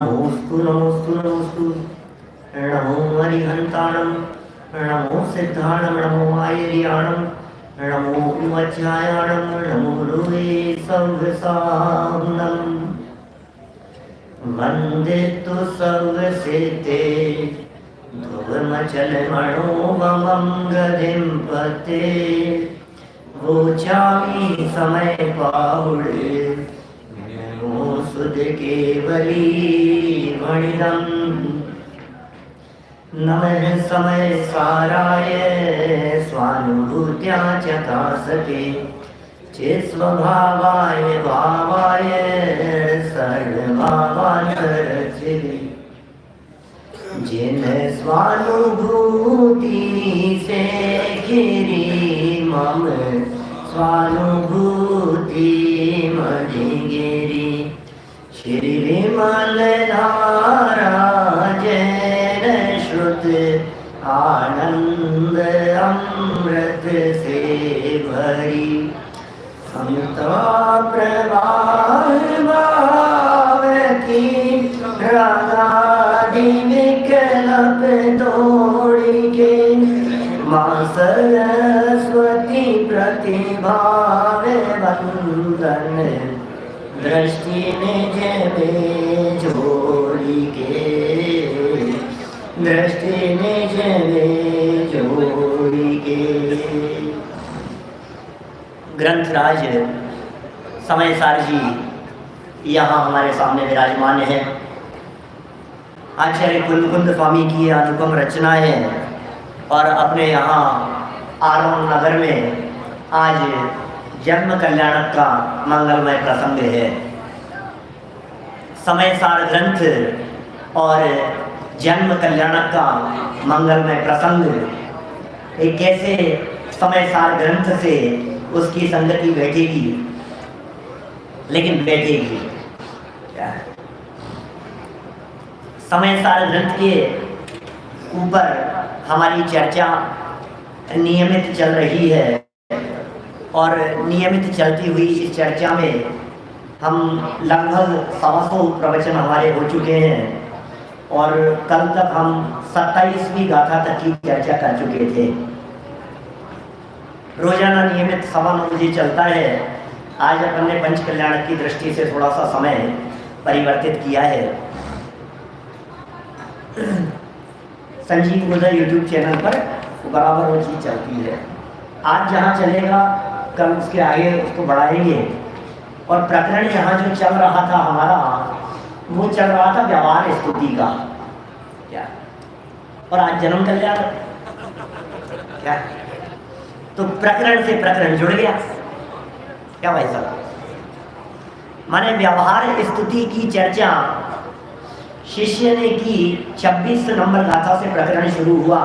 नमोस्तु नमोस्तु नमोस्तु। नमो हरिहंताणं, नमो सिद्धाणं, नमो आयर्याणं, नमो वज्रायाणं, नमो गुरुवे सव्यसाहुनं। वन्दे तु सव्यसेते ध्रुवमचलमणोममं गतिं पते। वोचामि समय पाहुळे सुध केवली मणिदं। नमः समय साराय स्वानुभूत्या चकासते चित्स्वभावाय भावाय सर्वभावानरचिते। जिन स्वानुभूति से घिरी मम स्वानुभूति मणिगिरी। श्री विमल धारा जैन श्रुत आनंद अमृत से भरी। समता प्रवाह भावती रागादि विकल्प तोड़ी के। माँ सरस्वती प्रतिभाव वंदन दृष्टि निज में जोड़ी के। दृष्टि निज में जोड़ी के। ग्रंथराज समय सार जी यहाँ हमारे सामने विराजमान है। आचार्य कुलमुकुंद स्वामी की अनुपम रचना है और अपने यहाँ आरोन नगर में आज जन्म कल्याणक का मंगलमय प्रसंग है। समय सार ग्रंथ और जन्म कल्याणक का मंगलमय प्रसंग एक कैसे समय सार ग्रंथ से उसकी संगति बैठेगी, लेकिन बैठेगी क्या? समय सार ग्रंथ के ऊपर हमारी चर्चा नियमित चल रही है और नियमित चलती हुई इस चर्चा में हम लगभग 100 प्रवचन हमारे हो चुके हैं और कल तक हम 27वीं गाथा तक की चर्चा कर चुके थे। रोजाना नियमित 9:15 बजे चलता है। आज अपन ने पंच कल्याण की दृष्टि से थोड़ा सा समय परिवर्तित किया है। संजीव उदय यूट्यूब चैनल पर बराबर वो चीज़ चलती है। आज जहाँ चलेगा कल उसके आगे उसको बढ़ाएंगे। और प्रकरण यहाँ जो चल रहा था हमारा, वो चल रहा था व्यवहार स्तुति का क्या, और आज जन्म कल्याण क्या। तो प्रकरण से प्रकरण जुड़ गया क्या भाई साहब। माने व्यवहार स्तुति की चर्चा शिष्य ने की। 26 नंबर गाथा से प्रकरण शुरू हुआ,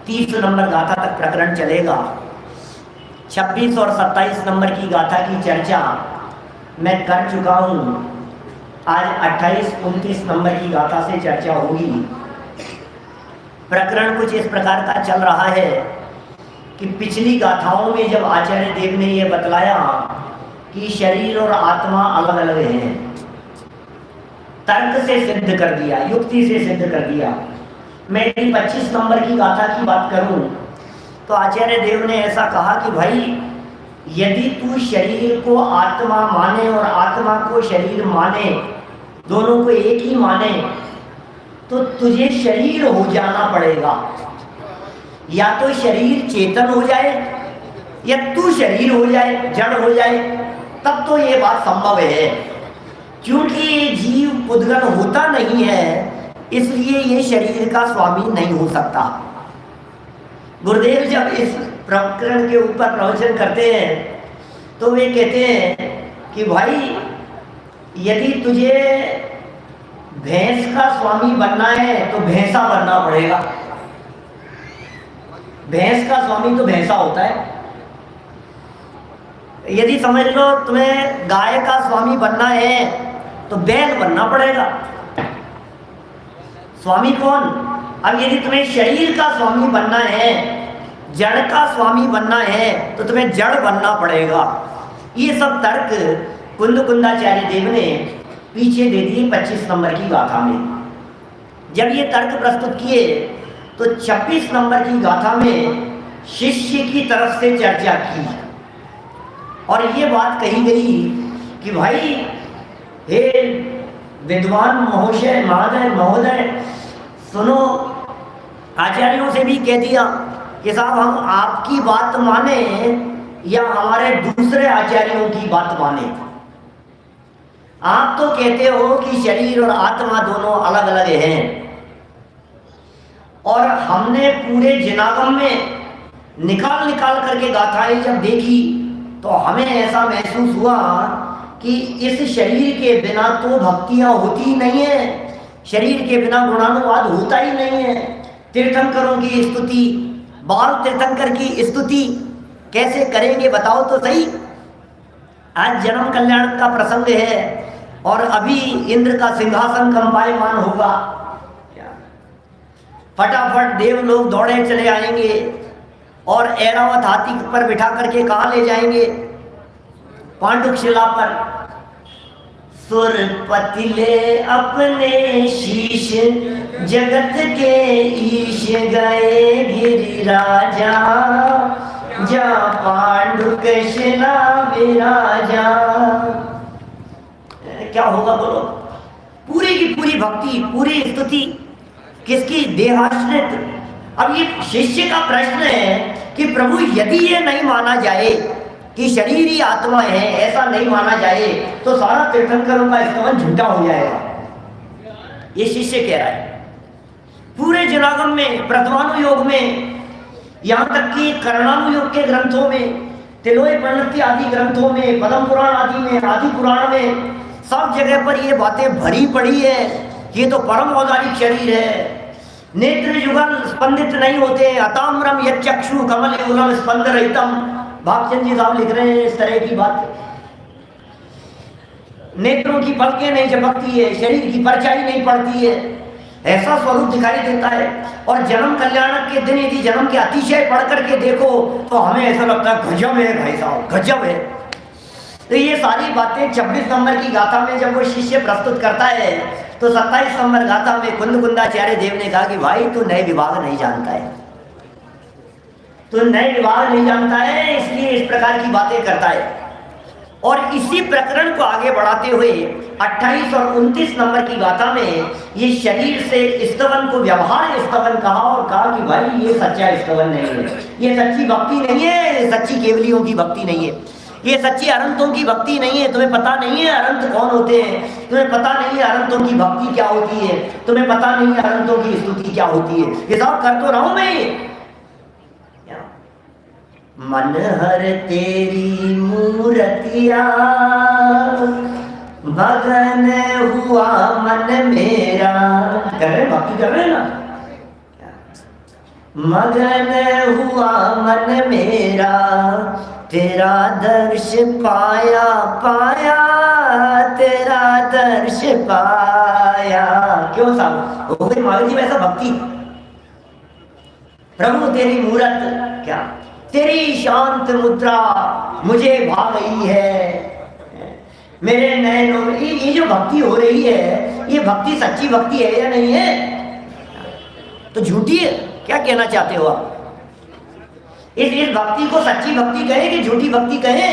30 नंबर गाथा तक प्रकरण चलेगा। 26 और 27 नंबर की गाथा की चर्चा मैं कर चुका हूँ। आज 28, 29 नंबर की गाथा से चर्चा होगी। प्रकरण कुछ इस प्रकार का चल रहा है कि पिछली गाथाओं में जब आचार्य देव ने यह बतलाया कि शरीर और आत्मा अलग अलग हैं, तर्क से सिद्ध कर दिया, युक्ति से सिद्ध कर दिया। मैं 25 नंबर की गाथा की बात करूं तो आचार्य देव ने ऐसा कहा कि भाई यदि तू शरीर को आत्मा माने और आत्मा को शरीर माने, दोनों को एक ही माने, तो तुझे शरीर हो जाना पड़ेगा। या तो शरीर चेतन हो जाए या तू शरीर हो जाए, जड़ हो जाए, तब तो ये बात संभव है। क्योंकि जीव उद्गत होता नहीं है, इसलिए ये शरीर का स्वामी नहीं हो सकता। गुरुदेव जब इस प्रकरण के ऊपर प्रवचन करते हैं तो वे कहते हैं कि भाई यदि तुझे भैंस का स्वामी बनना है तो भैंसा बनना पड़ेगा। भैंस का स्वामी तो भैंसा होता है। यदि समझ लो तुम्हें गाय का स्वामी बनना है तो बैल बनना पड़ेगा। स्वामी कौन? अब यदि तुम्हें शरीर का स्वामी बनना है, जड़ का स्वामी बनना है, तो तुम्हें जड़ बनना पड़ेगा। ये सब तर्क कुंद कुंदाचार्य देव ने पीछे दे दिए 25 नंबर की गाथा में। जब ये तर्क प्रस्तुत किए तो 26 नंबर की गाथा में शिष्य की तरफ से चर्चा की और ये बात कही गई कि भाई हे विद्वान महोदय सुनो, आचार्यों से भी कह दिया कि साहब हम आपकी बात माने या हमारे दूसरे आचार्यों की बात माने। आप तो कहते हो कि शरीर और आत्मा दोनों अलग अलग हैं, और हमने पूरे जिनागम में निकाल करके गाथाएं जब देखी तो हमें ऐसा महसूस हुआ कि इस शरीर के बिना तो भक्तियां होती ही नहीं है, शरीर के बिना गुणानुवाद होता ही नहीं है। तीर्थंकरों की स्तुति, बाल तीर्थंकर की स्तुति कैसे करेंगे बताओ तो सही। आज जन्म कल्याण का प्रसंग है और अभी इंद्र का सिंहासन कंपायमान होगा, फटाफट देव लोग दौड़े चले आएंगे और ऐरावत हाथी पर बिठा करके कहाँ ले जाएंगे? पांडुक शिला पर। सुरपति ले अपने शीश, जगत के ईश गए गिरिराजा, जा पांडुक शिला विराजा। क्या होगा बोलो? पूरी की पूरी भक्ति, पूरी स्तुति किसकी? देहाश्रित। अब ये शिष्य का प्रश्न है कि प्रभु यदि ये नहीं माना जाए कि शरीर ही आत्मा है, ऐसा नहीं माना जाए तो सारा तीर्थंकरों का स्तवन झूठा हो जाएगा। ये शिष्य कह रहा है। पूरे जनागम में, प्रथमानुयोग में, यहाँ तक कि करणानुयोग के ग्रंथों में, तिलोय प्रणति आदि ग्रंथों में, पद्म पुराण आदि में, आदि पुराण में, सब जगह पर ये बातें भरी पड़ी है। ये तो परम औदारिक शरीर है, नेत्र युगल स्पंदित नहीं होते, अताम्रम यच्चक्षु कमल युगलम स्पंद रहितम। भागचंद जी साहब लिख रहे हैं इस तरह की बात। नेत्रों की पलकें नहीं झपकती है, शरीर की परछाई नहीं पड़ती है, ऐसा स्वरूप दिखाई देता है। और जन्म कल्याण के दिन यदि जन्म के अतिशय पढ़ करके देखो तो हमें ऐसा लगता है गजब है भाई साहब, गजब है। तो ये सारी बातें 26 नंबर की गाथा में जब वो शिष्य प्रस्तुत करता है तो 27 नंबर गाथा में कुंदकुंदाचार्य देव ने कहा कि भाई तू नए विभाग नहीं जानता है, तू नए विभाग नहीं जानता है, इसलिए इस प्रकार की बातें करता है। और इसी प्रकरण को आगे बढ़ाते हुए 28 और 29 नंबर की गाथा में ये शरीर से स्तवन को व्यवहार स्तवन कहा और कहा कि भाई ये सच्चा स्तवन नहीं है, ये सच्ची भक्ति नहीं है, ये सच्ची केवलियों की भक्ति नहीं है, ये सच्ची अरंतों की भक्ति नहीं है। तुम्हें पता नहीं है अरंत कौन होते हैं, तुम्हें पता नहीं है अरंतों की भक्ति क्या होती है, तुम्हें पता नहीं है अरंतों की स्तुति क्या होती है। ये सब कर तो रहा हूं मैं। मन हर तेरी मूर्तिया, मगन हुआ मन मेरा। कर रहे भक्ति कर रहे ना? मगन हुआ मन मेरा, तेरा दर्श पाया पाया, तेरा दर्श पाया। क्यों साहब हो गई महावीर जी वैसा भक्ति? प्रभु तेरी मूरत, क्या तेरी शांत मुद्रा मुझे भा गई है, मेरे नयनों में। ये जो भक्ति हो रही है, ये भक्ति सच्ची भक्ति है या नहीं है? तो झूठी है? क्या कहना चाहते हो आप? इस भक्ति को सच्ची भक्ति कहें कि झूठी भक्ति कहें?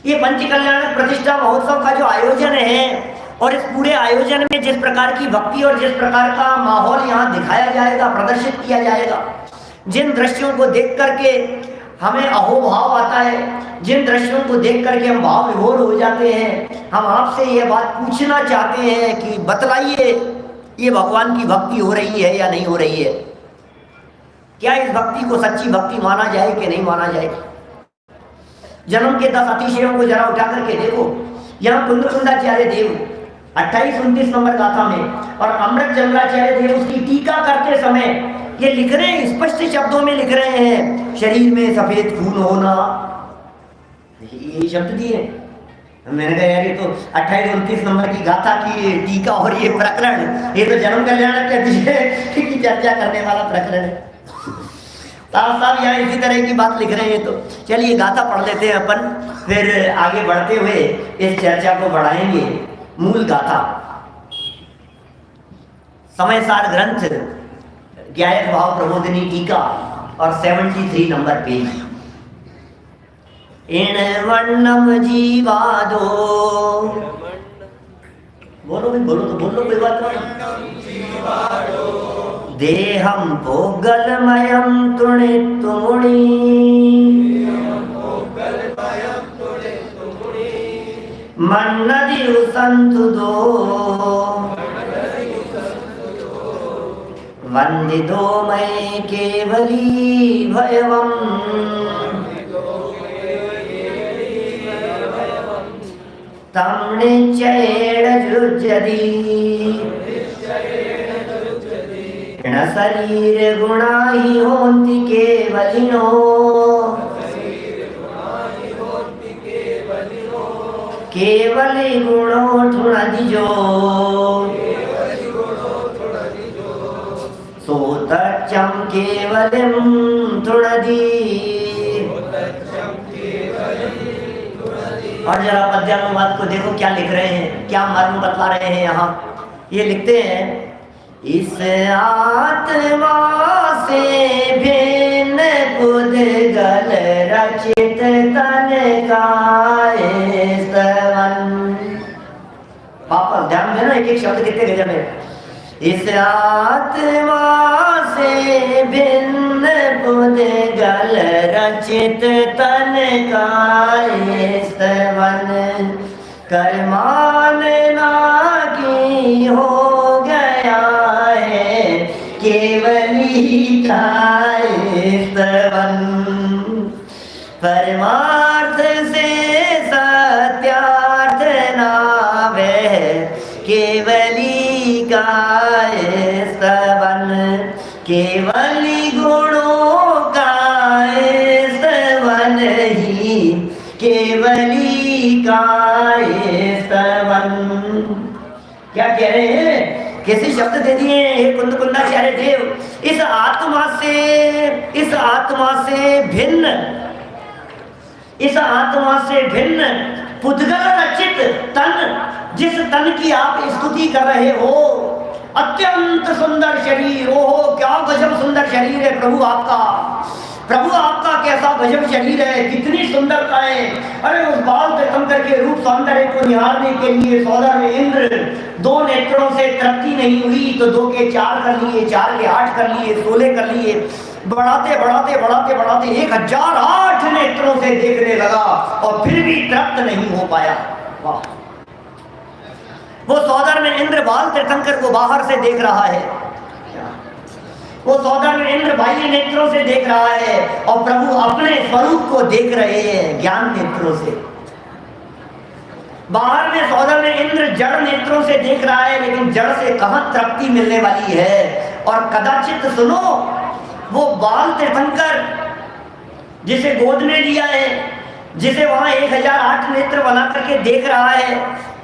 ये पंच कल्याण प्रतिष्ठा महोत्सव का जो आयोजन है और इस पूरे आयोजन में जिस प्रकार की भक्ति और जिस प्रकार का माहौल यहाँ दिखाया जाएगा, प्रदर्शित किया जाएगा, जिन दृश्यों को देख करके हमें अहोभाव आता है, जिन दृश्यों को देख करके हम भाव विभोर हो जाते हैं, हम आपसे ये बात पूछना चाहते हैं कि बतलाइए ये भगवान की भक्ति हो रही है या नहीं हो रही है? क्या इस भक्ति को सच्ची भक्ति माना जाए कि नहीं माना जाए? जन्म के 10 अतिशयों को जरा उठा करके देखो। यहाँ कुंदकुंदाचार्य देव 28-29 नंबर गाथा में और अमृत चंद्राचार्य देव उसकी टीका करते समय ये लिख रहे हैं, स्पष्ट शब्दों में लिख रहे हैं, शरीर में सफेद खून होना, ये शब्द दिए। मैंने कहा यार ये तो 28-29 नंबर की गाथा की टीका और ये प्रकरण, ये तो जन्म कल्याण के अतिशय की चर्चा करने वाला प्रकरण है। साहब यहाँ इसी तरह की बात लिख रहे हैं। तो चलिए गाथा पढ़ लेते हैं अपन, फिर आगे बढ़ते हुए इस चर्चा को बढ़ाएंगे। मूल गाथा, समय सार ग्रंथ, गायक भाव प्रबोधिनी टीका और 73 नंबर पेज। इण वर्णम जीवादो, बोलो भाई, बोलो तो बोलो, कोई बात नहीं। देहम भोगलमयम तुणितुमुनि, मन्नदि उसंतु दो, वंदिदो मय केवली भयवम, तम निश्चयेण जुज्यति, न शरीर गुणा ही होन्ति केवलिनो, केवली गुणो ठुणदिजो, सोतच्चम केवलिम ठुणदी। और जरा पद्यानुवाद को देखो क्या लिख रहे हैं, क्या मर्म बतला रहे हैं यहाँ। ये लिखते हैं, इस आत्मा से भिन्न पुद्गल रचित तन काय स्तवन। वापस ध्यान देना, एक एक शब्द कितने गजब है। इस आत्मा से भिन्न पुद्गल रचित तन काय स्तवन, कर्मानना की हो गया है केवली काय स्तवन। परमार्थ से सत्यार्थ नावे केवली काय स्तवन, केवली गुणों काय स्तवन ही केवली काय स्तवन। क्या कह रहे हैं, कैसे शब्द दे दिए हे कुंद कुंदाचार्य देव। इस आत्मा से भिन्न, इस आत्मा से भिन्न पुद्गल रचित तन, जिस तन की आप स्तुति कर रहे हो, अत्यंत सुंदर शरीर, ओहो क्या गजब सुंदर शरीर है प्रभु आपका। प्रभु आपका कैसा गजब शरीर है, कितनी सुंदरता है। अरे उस बाल तीर्थंकर के रूप सौंदर्य को निहारने के लिए सौदर में इंद्र 2 नेत्रों से तृप्ति नहीं हुई तो 2 के 4 कर लिए, 4 के 8 कर लिए, 16 कर लिए, बढ़ाते बढ़ाते बढ़ाते बढ़ाते 1008 नेत्रों से देखने लगा और फिर भी तृप्त नहीं हो पाया। वाह, वो सौदर में इंद्र बाल तीर्थंकर को बाहर से देख रहा है, वो सौदर में इंद्र बाह्य नेत्रों से देख रहा है और प्रभु अपने स्वरूप को देख रहे हैं ज्ञान नेत्रों से। बाहर में सौदर में इंद्र जड़ नेत्रों से देख रहा है, लेकिन जड़ से कहां तृप्ति मिलने वाली है। और कदाचित सुनो, वो बाल तीर्थंकर जिसे गोद में लिया है, जिसे वहां 1008 नेत्र बना करके देख रहा है,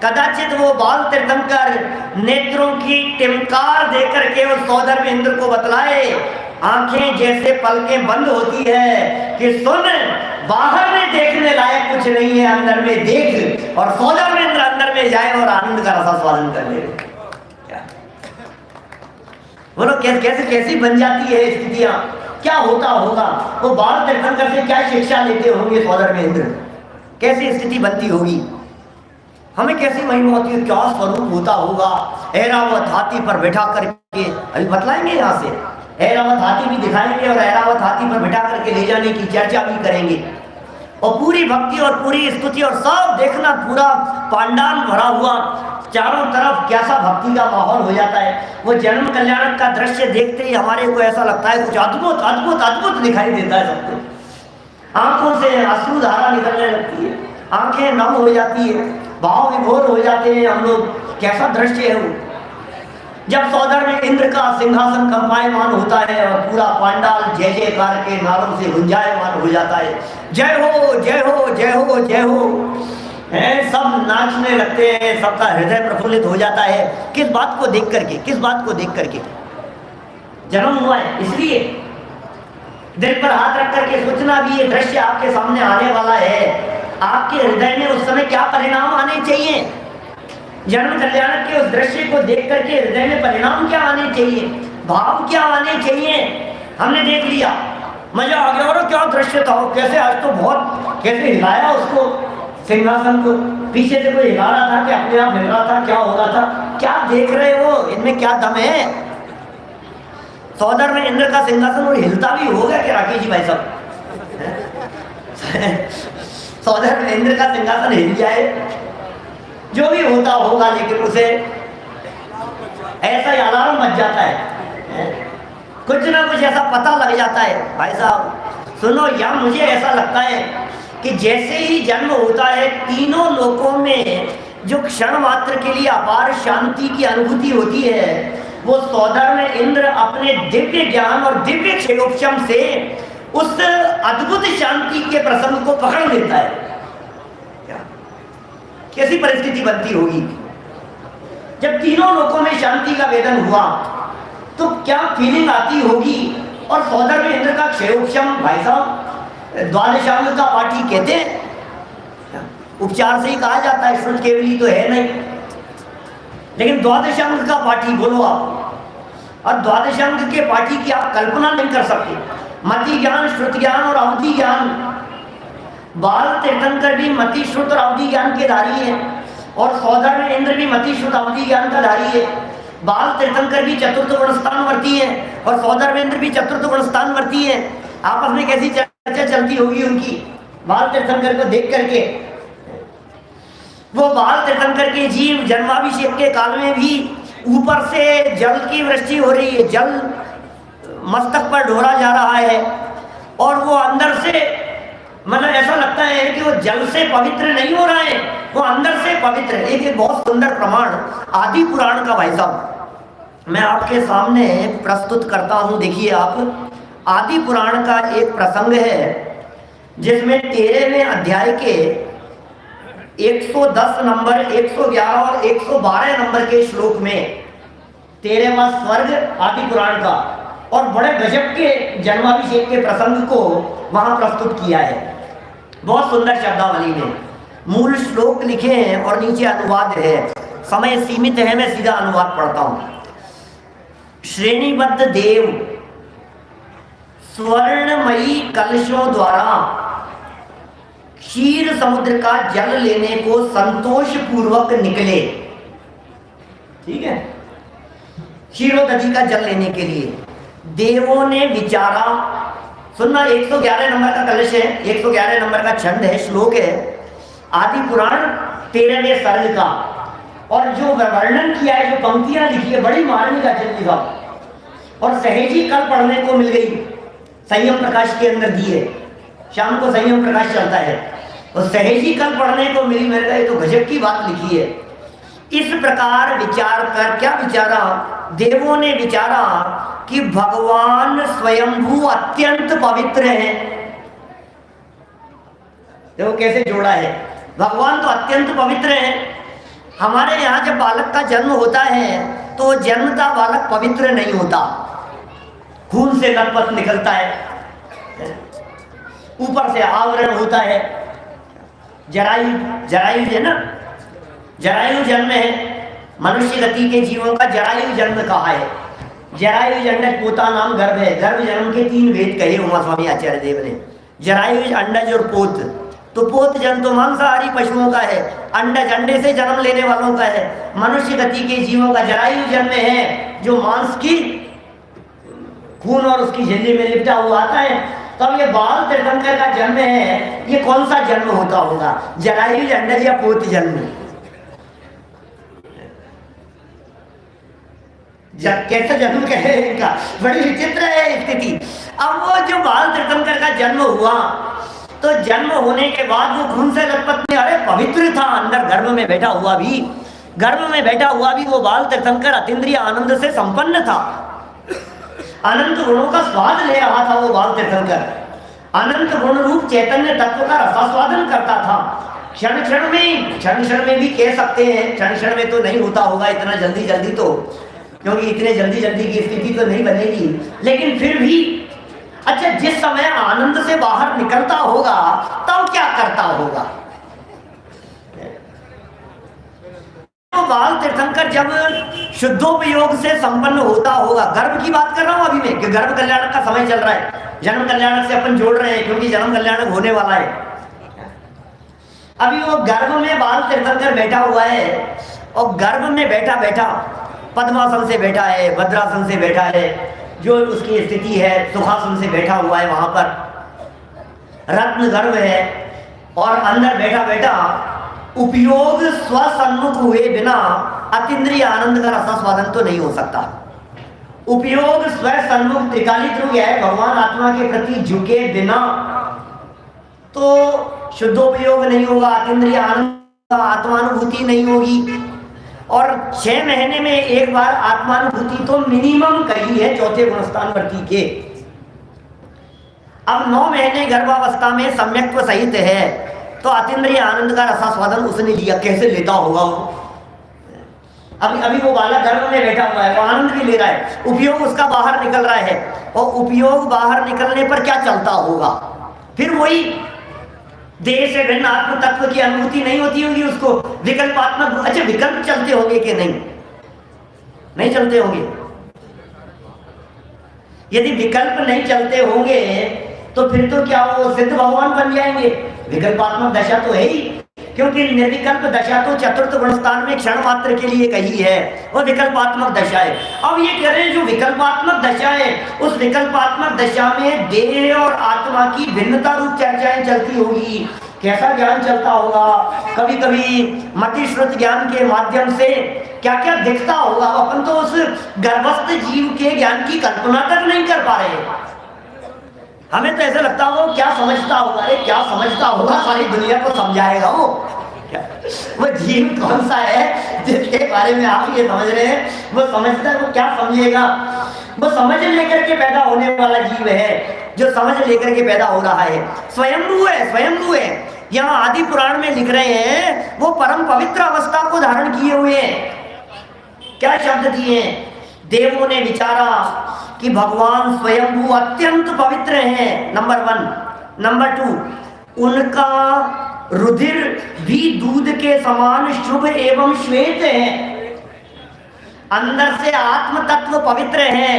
कदाचित वो बाल तीर्थंकर नेत्रों की टिमकार दे करके उस सौदर में इंद्र को बतलाए, आंखें जैसे पलकें बंद होती है कि सुन, बाहर में देखने लायक कुछ नहीं है, अंदर में देख। और सौदर में इंद्र अंदर में जाए और आनंद का रसास्वादन कर ले। बोलो कैसे कैसी बन जाती है स्थितियां, क्या होता होगा। वो बाल तीर्थंकर से क्या शिक्षा लेते होंगे सौदर में इंद्र, कैसी स्थिति बनती होगी, हमें कैसी महिमा होती है, क्या स्वरूप होता होगा। ऐरावत हाथी पर बैठा करके, अभी बतलाएंगे यहाँ से, ऐरावत हाथी भी दिखाएंगे और ऐरावत हाथी पर बैठा करके ले जाने की चर्चा भी करेंगे। और पूरी भक्ति और पूरी स्तुति और सब देखना, पूरा पांडाल भरा हुआ चारों तरफ, कैसा भक्ति का माहौल हो जाता है। वो जन्म कल्याणक का दृश्य देखते ही हमारे को ऐसा लगता है कुछ अद्भुत अद्भुत अद्भुत दिखाई देता है सबको। आंखों से अश्रुधारा निकलने लगती है, आंखें नम हो जाती है, भाव विभोर हो जाते हैं हम लोग। कैसा दृश्य है वो, जब सौदर में इंद्र का सिंहासन कंपायमान होता है और पूरा पांडाल जय जयकार के नारों से गुंजायमान हो जाता है। जय हो जय हो जय हो जय हो, सब नाचने लगते हैं, सबका हृदय प्रफुल्लित हो जाता है। किस बात को देख करके, किस बात को देख करके जन्म हुआ है, इसलिए दिल पर हाथ रख करके सोचना भी, ये दृश्य आपके सामने आने वाला है, आपके हृदय में उस समय क्या परिणाम आने चाहिए। जन्म कल्याण के उस दृश्य को देख करके हृदय में परिणाम क्या आने चाहिए, भाव क्या आने चाहिए, हमने देख लिया, मजा आ गया। और क्या दृश्य था, कैसे आज तो बहुत कैसे हिलाया उसको सिंहासन को, पीछे से कोई हिला रहा था कि अपने आप हिल रहा था, क्या हो रहा था, क्या देख रहे हो, इनमें क्या दम है। सौदर में इंद्र का सिंहासन और हिलता भी होगा क्या राकेश जी भाई साहब? सौदर में इंद्र का सिंहासन हिल जाए, जो भी होता होगा, लेकिन उसे ऐसा ही अलार्म बज जाता है, कुछ ना कुछ ऐसा पता लग जाता है। भाई साहब सुनो, या मुझे ऐसा लगता है कि जैसे ही जन्म होता है, तीनों लोकों में जो क्षण मात्र के लिए अपार शांति की अनुभूति होती है, वो सौदर में इंद्र अपने दिव्य ज्ञान और दिव्य क्षेयोपशम से उस अद्भुत शांति के प्रसंग को पकड़ लेता है। कैसी परिस्थिति बनती होगी जब तीनों लोकों में शांति का वेदन हुआ, तो क्या फीलिंग आती होगी। और सौदर में इंद्र का क्षेयोपशम, भाई साहब द्वादशांग का पाठी कहते हैं, उपचार से ही कहा जाता है, श्रुत केवली तो है नहीं, लेकिन द्वादशांग का पाठी बोलो आप, और द्वादशांग के पाठी की आप कल्पना नहीं कर सकते। मति ज्ञान, श्रुत ज्ञान और अवधि ज्ञान, बाल तीर्थंकर भी मति, श्रुत और अवधि ज्ञान के धारी है, और सौदर में इंद्र भी मति, श्रुत, अवधि ज्ञान का धारी है। बाल तीर्थंकर भी चतुर्थ गुणस्थान वर्ती है, और सौदर में इंद्र भी चतुर्थ गुणस्थान वर्ती है। आपस में कैसी चर्चा चलती होगी उनकी, बाल तीर्थंकर को देख करके। वो बाल तीर्थंकर के जीव जन्माभिषेक के काल में भी ऊपर से जल की वृष्टि हो रही है, जल मस्तक पर ढोरा जा रहा है, और वो अंदर से मतलब ऐसा लगता है कि वो जल से पवित्र नहीं हो रहा है, वो अंदर से पवित्र है। एक बहुत सुंदर प्रमाण आदि पुराण का, भाई साहब मैं आपके सामने प्रस्तुत करता हूं। देखिए आप, आदि पुराण का एक प्रसंग है जिसमें 13वें अध्याय के 110 नंबर, 111 और 112 नंबर के श्लोक में 13वां स्वर्ग आदि पुराण का और बड़े गजब के जन्माभिषेक के प्रसंग को वहां प्रस्तुत किया है। बहुत सुंदर शब्दावली में मूल श्लोक लिखे हैं और नीचे अनुवाद है। समय सीमित है, मैं सीधा अनुवाद पढ़ता हूं। श्रेणीबद्ध देव स्वर्णमयी कलशों द्वारा क्षीर समुद्र का जल लेने को संतोष पूर्वक निकले। ठीक है, क्षीरोदधि का जल लेने के लिए देवों ने विचारा। सुनना, 111 नंबर का कलश है, 111 नंबर का छंद है, श्लोक है, आदि पुराण 13वें सर्ग का। और जो वर्णन किया है, जो पंक्तियां लिखी है, बड़ी मार्मिक अचल साहब, और सहेजी कल पढ़ने को मिल गई, संयम प्रकाश के अंदर दी है। शाम को संयम प्रकाश चलता है, और सहेजी कल पढ़ने को मिल गई, तो गजब की बात लिखी है। इस प्रकार विचार कर, क्या विचारा, देवों ने विचारा कि भगवान स्वयंभू अत्यंत पवित्र है। देखो कैसे जोड़ा है, भगवान तो अत्यंत पवित्र है। हमारे यहाँ जब बालक का जन्म होता है तो जन्मता बालक पवित्र नहीं होता, खून से लथपथ निकलता है, ऊपर से आवरण होता है, जरायु, जरायु है ना, जरायु जन्म है। मनुष्य गति के जीवों का जरायु जन्म कहा है। जरायु अंडज पोता नाम गर्भ है। गर्भ जन्म के 3 वेद कहे उमा स्वामी आचार्य देव ने, जरायु, अंडज और पोत। तो पोत जन्म तो मांसाहारी पशुओं का है, अंडज अंडे से जन्म लेने वालों का है। मनुष्य गति के जीवों का जरायु जन्म है, जो मांस की खून और उसकी झिल्ली में लिपटा हुआ आता है। तो अब ये बाल तीर्थंकर का जन्म है, ये कौन सा जन्म होता होगा, जरायु, अंडज या पोत जन्म? कैसा जन्म कहे इनका, बड़ी विचित्र है स्थिति। अब वो जो बाल तीर्थंकर का जन्म हुआ, तो जन्म होने के बाद वो खून से लथपथ में, अरे पवित्र था, अंदर गर्भ में बैठा हुआ भी, गर्भ में बैठा हुआ भी वो बाल तीर्थंकर अतीन्द्रिय आनंद से संपन्न था। अनंत गुणों का स्वाद ले रहा था वो बाल तीर्थंकर, अनंत गुण रूप चैतन्य तत्व का रसास्वादन करता था। क्षण क्षण में भी कह सकते हैं, क्षण क्षण में तो नहीं होता होगा इतना जल्दी जल्दी, तो क्योंकि इतने जल्दी जल्दी की स्थिति तो नहीं बनेगी, लेकिन फिर भी अच्छा, जिस समय आनंद से बाहर निकलता होगा तब क्या करता होगा? बाल तीर्थंकर जब शुद्धोपयोग से संपन्न होता होगा, गर्भ की बात कर रहा हूं अभी मैं, कि गर्भ कल्याणक का समय चल रहा है, जन्म कल्याणक से अपन जोड़ रहे हैं क्योंकि जन्म कल्याणक होने वाला है। अभी वो गर्भ में बाल तीर्थंकर बैठा हुआ है और गर्भ में बैठा बैठा पद्मासन से बैठा है, भद्रासन से बैठा है, जो उसकी स्थिति है सुखासन से बैठा हुआ है, वहां पर रत्न गर्भ है और अंदर बैठा बैठा उपयोग स्वसन्मुख हुए बिना अतीन्द्रिय आनंद का रसास्वादन तो नहीं हो सकता। उपयोग स्वसन्मुख त्रिकालिक रूप है, भगवान आत्मा के प्रति झुके बिना तो शुद्धोपयोग नहीं होगा, अतीन्द्रिय आनंद आत्मानुभूति नहीं होगी। और 6 महीने में एक बार आत्मानुभूति तो मिनिमम कही है चौथे गुणस्थान वर्ती के। अब 9 महीने गर्भावस्था में सम्यक्त्व सहित है तो अतीन्द्रिय आनंद का रसास्वादन उसने लिया, कैसे लेता होगा वो? अभी वो बालक गर्भ में बैठा हुआ है, वो आनंद भी ले रहा है, उपयोग उसका बाहर निकल रहा है, और उपयोग बाहर निकलने पर क्या चलता होगा? फिर वही देह से भिन्न आत्म तत्व की अनुभूति नहीं होती होगी उसको, विकल्पात्मक। अच्छा, विकल्प चलते होंगे कि नहीं? नहीं चलते होंगे। यदि विकल्प नहीं चलते होंगे तो फिर तो क्या वो सिद्ध भगवान बन जाएंगे? विकल्पात्मक दशा तो है ही, क्योंकि निर्विकल्प दशा तो चतुर्थ गुणस्थान में क्षण मात्र के लिए कही है और विकल्पात्मक दशा है। अब ये कह रहे हैं जो विकल्पात्मक दशा है, उस विकल्पात्मक दशा में देह और आत्मा की भिन्नता रूप चर्चाएं चलती होगी। कैसा ज्ञान चलता होगा? कभी कभी मतिश्रुत ज्ञान के माध्यम से क्या क्या दिखता होगा, अपन तो उस गर्भस्थ जीव के ज्ञान की कल्पना तक नहीं कर पा रहे हैं। हमें तो ऐसा लगता होगा क्या समझता होगा, अरे क्या समझता होगा, सारी दुनिया को समझाएगा वो जीव कौन सा है जिसके बारे में आप ये समझ रहे हैं, वो समझता है, वो क्या समझेगा? वो समझ लेकर के पैदा होने वाला जीव है, जो समझ लेकर के पैदा हो रहा है। स्वयंभू है, स्वयंभू है। यहाँ आदि पुराण में लिख रहे हैं वो परम पवित्र अवस्था को धारण किए हुए हैं। क्या शब्द दिए? देवों ने विचारा कि भगवान स्वयंभू अत्यंत पवित्र हैं, नंबर 1। नंबर 2, उनका रुधिर भी दूध के समान शुभ एवं श्वेत है। अंदर से आत्म तत्व पवित्र है,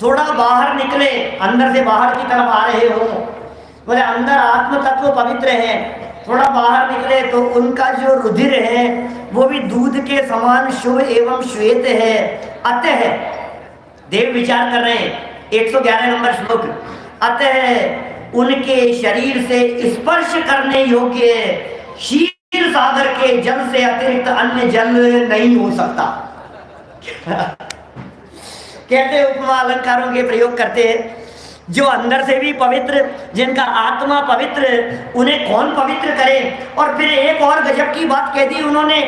थोड़ा बाहर निकले, अंदर से बाहर की तरफ आ रहे हो, बोले अंदर आत्म तत्व पवित्र है, थोड़ा बाहर निकले तो उनका जो रुधिर है वो भी दूध के समान शुभ एवं श्वेत है। अतः देव विचार कर रहे हैं 111 नंबर श्लोक, अतः उनके शरीर से स्पर्श करने योग्य क्षीर सागर के जल से अतिरिक्त अन्य जल नहीं हो सकता। कहते उपमा अलंकारों के प्रयोग करते हैं, जो अंदर से भी पवित्र, जिनका आत्मा पवित्र, उन्हें कौन पवित्र करे? और फिर एक और गजब की बात कह दी उन्होंने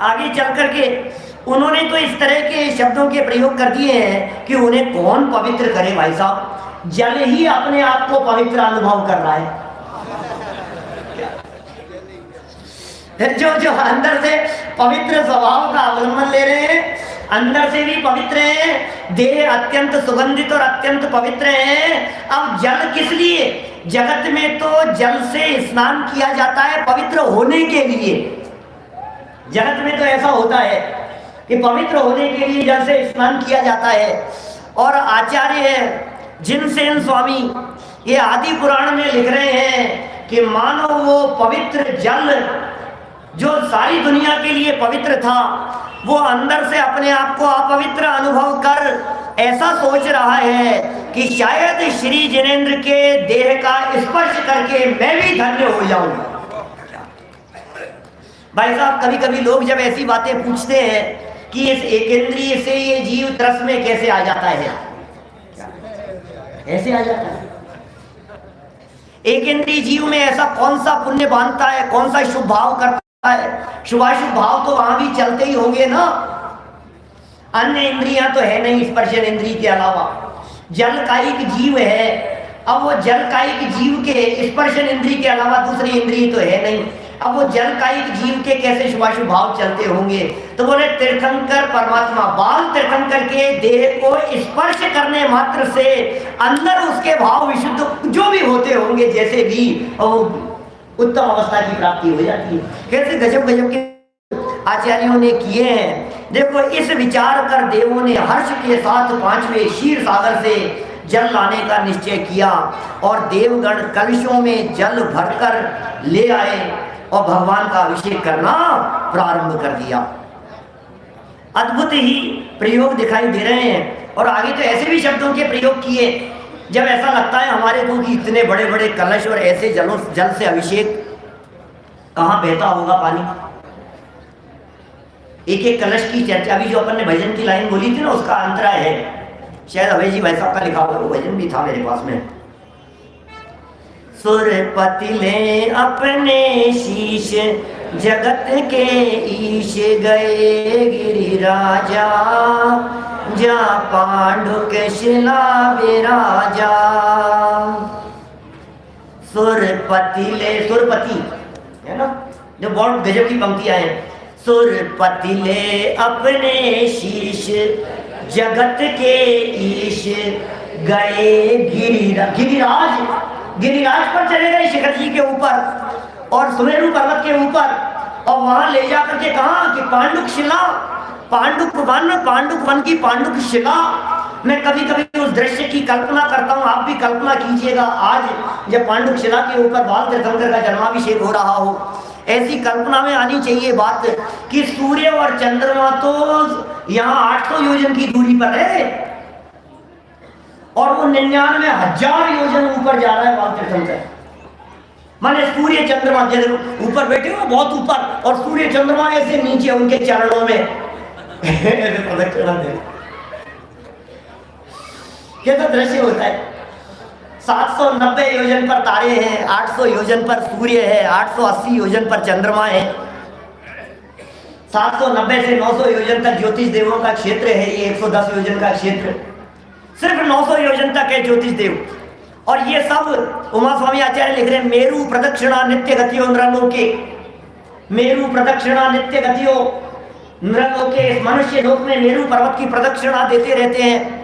आगे चल करके, उन्होंने तो इस तरह के शब्दों के प्रयोग कर दिए हैं कि उन्हें कौन पवित्र करे? भाई साहब, जल ही अपने आप को पवित्र अनुभव कर रहा है। जो अंदर से पवित्र स्वभाव का अवलंबन ले रहे हैं, अंदर से भी पवित्र है, देह अत्यंत सुगंधित और अत्यंत पवित्र है। अब जल किस लिए? जगत में तो जल से स्नान किया जाता है पवित्र होने के लिए। जगत में तो ऐसा होता है कि पवित्र होने के लिए जल से स्नान किया जाता है। और आचार्य जिनसेन स्वामी ये आदि पुराण में लिख रहे हैं कि मानो वो पवित्र जल जो सारी दुनिया के लिए पवित्र था, वो अंदर से अपने आप को अपवित्र अनुभव कर ऐसा सोच रहा है कि शायद श्री जिनेंद्र के देह का स्पर्श करके मैं भी धन्य हो जाऊं। भाई साहब, कभी कभी लोग जब ऐसी बातें पूछते हैं कि इस एकेंद्रिय से ये जीव तरस में कैसे आ जाता है, ऐसे आ जाता है। एकेंद्रिय जीव में ऐसा कौन सा पुण्य बांधता है, कौन सा शुभ भाव करता है? शुभाशुभ भाव तो वहां भी चलते ही होंगे ना। अन्य इंद्रियां तो है नहीं स्पर्शन इंद्रिय के अलावा। जल कायिक जीव है, अब वो जल कायिक जीव के स्पर्शन इंद्रिय के अलावा दूसरी इंद्रिय तो है नहीं। अब वो जल कायिक जीव के कैसे शुभाशुभ भाव चलते होंगे? तो बोले तीर्थंकर परमात्मा बाल तीर्थंकर के देह को स्पर्श करने मात्र से अंदर उसके भाव विशुद्ध जो भी होते होंगे, जैसे भी उत्तम अवस्था की प्राप्ति हो जाती है। कैसे गजब गजब के आचार्यों ने किए हैं। देखो, इस विचार कर देवों ने हर्ष के साथ 5वें क्षीर सागर से जल लाने का निश्चय किया और देवगण कलशों में जल भरकर ले आए और भगवान का अभिषेक करना प्रारंभ कर दिया। अद्भुत ही प्रयोग दिखाई दे रहे हैं। और आगे तो ऐसे भी शब्दों के प्रयोग किए जब ऐसा लगता है हमारे को कि इतने बड़े बड़े कलश और ऐसे जल से अभिषेक, कहाँ बहता होगा पानी। एक एक कलश की चर्चा भी जो अपन ने भजन की लाइन बोली थी ना, उसका अंतराय है। शायद अभय जी भाई साहब का लिखा हुआ वो भजन भी था मेरे पास में। सुरपति ले अपने शीश जगत के ईश गए गिरिराजा, जा पांडुक शिला विराजा। सुरपति ले, सुरपति है ना, जो बहुत गजब की पंक्तियां हैं। सुरपति ले अपने शीश जगत के ईश गए गिरिराज, गिरिराज पर चले गए शिखर जी के ऊपर और सुमेरु पर्वत के ऊपर, और वहां ले जाकर के कहा कि पांडुक शिला, पांडुक वन की पांडुक शिला। मैं कभी कभी उस दृश्य की कल्पना करता हूँ, आप भी कल्पना कीजिएगा। आज जब पांडुक शिला के ऊपर बाल तीर्थंकर का जन्माभिषेक हो रहा हो, ऐसी कल्पना में आनी चाहिए बात कि सूर्य और चंद्रमा तो यहाँ 800 योजन की दूरी पर है और वो 99,000 योजन ऊपर जा रहा है बाल तीर्थंकर। माने सूर्य चंद्रमा ऊपर बैठे हो बहुत ऊपर, और सूर्य चंद्रमा ऐसे नीचे उनके चरणों में कैसा दृश्य होता है। 790 योजन पर तारे हैं, 800 योजन पर सूर्य है, 880 योजन पर चंद्रमा है, 790 से 900 योजन तक ज्योतिष देवों का क्षेत्र है। ये 110 योजन का क्षेत्र सिर्फ 900 योजन तक है ज्योतिष देव। और ये सब उमा स्वामी आचार्य लिख रहे हैं, मेरु प्रदक्षिणा नित्य गतियो नृलोके, मेरु प्रदक्षिणा नित्य गतियो नृलोके। इस मनुष्य लोक में मेरु पर्वत की प्रदक्षिणा देते रहते हैं।